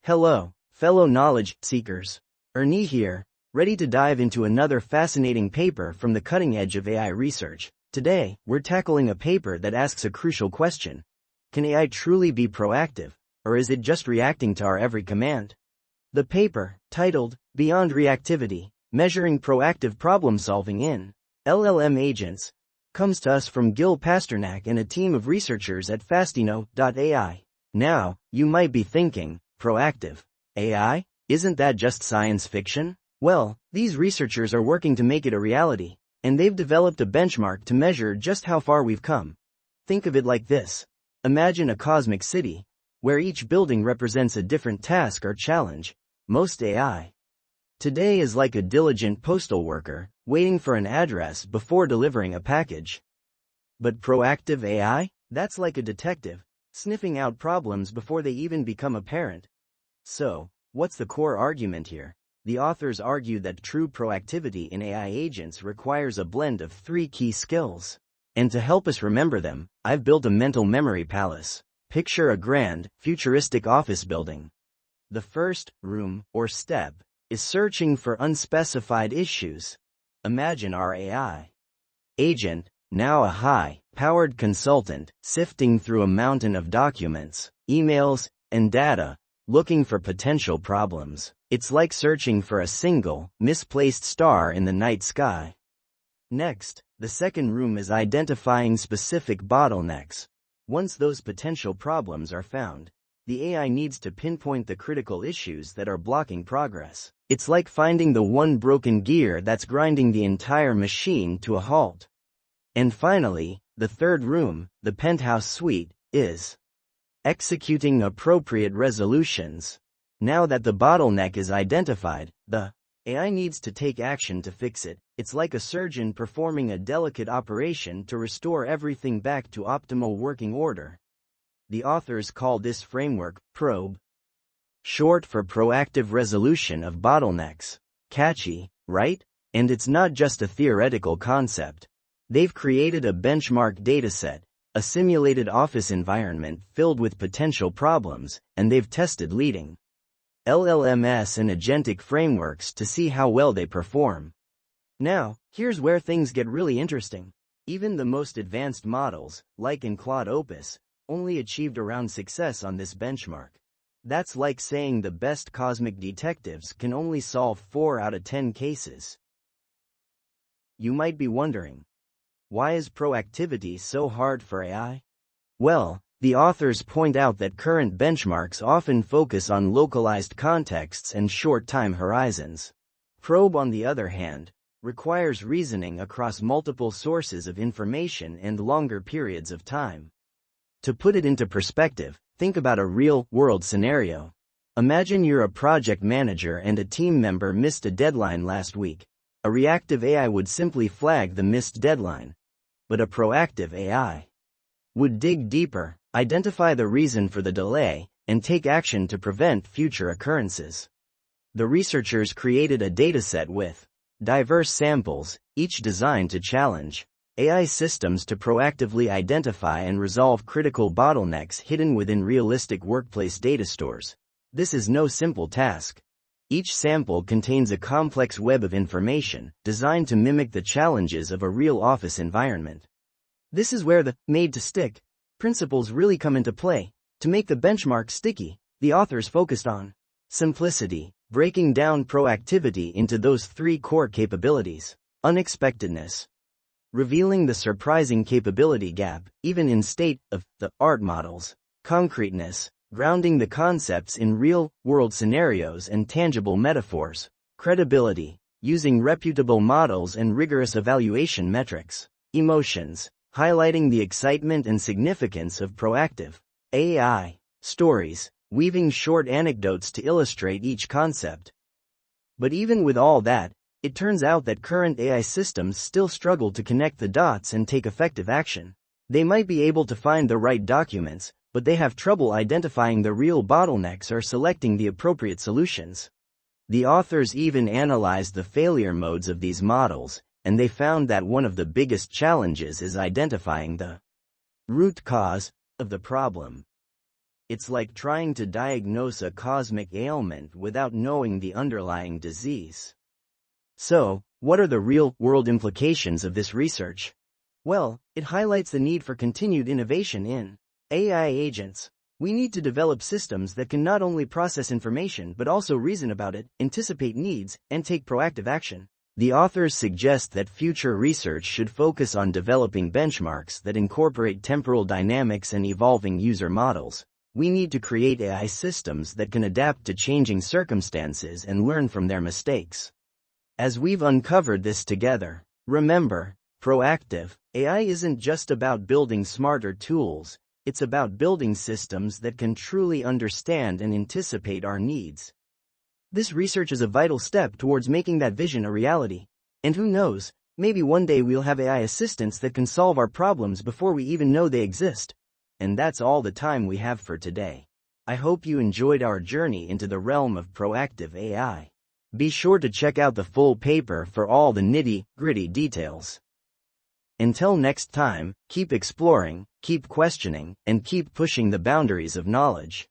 Hello, fellow knowledge seekers. Ernis here, ready to dive into another fascinating paper from the cutting edge of AI research. Today, we're tackling a paper that asks a crucial question. Can AI truly be proactive, or is it just reacting to our every command? The paper, titled, Beyond Reactivity, Measuring Proactive Problem-Solving in LLM Agents, comes to us from Gil Pasternak and a team of researchers at Fastino.ai. Now, you might be thinking, proactive AI? Isn't that just science fiction? Well, these researchers are working to make it a reality, and they've developed a benchmark to measure just how far we've come. Think of it like this. Imagine a cosmic city, where each building represents a different task or challenge. Most AI today is like a diligent postal worker, waiting for an address before delivering a package. But proactive AI? That's like a detective, sniffing out problems before they even become apparent. So, what's the core argument here? The authors argue that true proactivity in AI agents requires a blend of three key skills. And to help us remember them, I've built a mental memory palace. Picture a grand, futuristic office building. The first room, or step, is searching for unspecified issues. Imagine our AI agent, now a high-powered consultant, sifting through a mountain of documents, emails, and data, looking for potential problems. It's like searching for a single, misplaced star in the night sky. Next, the second room is identifying specific bottlenecks. Once those potential problems are found, the AI needs to pinpoint the critical issues that are blocking progress. It's like finding the one broken gear that's grinding the entire machine to a halt. And finally, the third room, the penthouse suite, is executing appropriate resolutions. Now that the bottleneck is identified, the AI needs to take action to fix it. It's like a surgeon performing a delicate operation to restore everything back to optimal working order. The authors call this framework PROBE, short for Proactive Resolution of BottlEnecks. Catchy, right? And it's not just a theoretical concept. They've created a benchmark dataset, a simulated office environment filled with potential problems, and they've tested leading LLMs and agentic frameworks to see how well they perform. Now, here's where things get really interesting. Even the most advanced models, like in Claude Opus, only achieved around success on this benchmark. That's like saying the best cosmic detectives can only solve 4 out of 10 cases. You might be wondering, why is proactivity so hard for AI? Well, the authors point out that current benchmarks often focus on localized contexts and short time horizons. Probe, on the other hand, requires reasoning across multiple sources of information and longer periods of time. To put it into perspective, think about a real-world scenario. Imagine you're a project manager and a team member missed a deadline last week. A reactive AI would simply flag the missed deadline. But a proactive AI would dig deeper, identify the reason for the delay, and take action to prevent future occurrences. The researchers created a dataset with diverse samples, each designed to challenge AI systems to proactively identify and resolve critical bottlenecks hidden within realistic workplace data stores. This is no simple task. Each sample contains a complex web of information, designed to mimic the challenges of a real office environment. This is where the made-to-stick principles really come into play. To make the benchmark sticky, the authors focused on simplicity, breaking down proactivity into those 3 core capabilities. Unexpectedness, revealing the surprising capability gap, even in state-of-the-art models. Concreteness, grounding the concepts in real-world scenarios and tangible metaphors. Credibility, using reputable models and rigorous evaluation metrics. Emotions, highlighting the excitement and significance of proactive AI. Stories, weaving short anecdotes to illustrate each concept. But even with all that, it turns out that current AI systems still struggle to connect the dots and take effective action. They might be able to find the right documents, but they have trouble identifying the real bottlenecks or selecting the appropriate solutions. The authors even analyzed the failure modes of these models, and they found that one of the biggest challenges is identifying the root cause of the problem. It's like trying to diagnose a cosmic ailment without knowing the underlying disease. So, what are the real-world implications of this research? Well, it highlights the need for continued innovation in AI agents. We need to develop systems that can not only process information but also reason about it, anticipate needs, and take proactive action. The authors suggest that future research should focus on developing benchmarks that incorporate temporal dynamics and evolving user models. We need to create AI systems that can adapt to changing circumstances and learn from their mistakes. As we've uncovered this together, remember, proactive AI isn't just about building smarter tools, it's about building systems that can truly understand and anticipate our needs. This research is a vital step towards making that vision a reality. And who knows, maybe one day we'll have AI assistants that can solve our problems before we even know they exist. And that's all the time we have for today. I hope you enjoyed our journey into the realm of proactive AI. Be sure to check out the full paper for all the nitty-gritty details. Until next time, keep exploring, keep questioning, and keep pushing the boundaries of knowledge.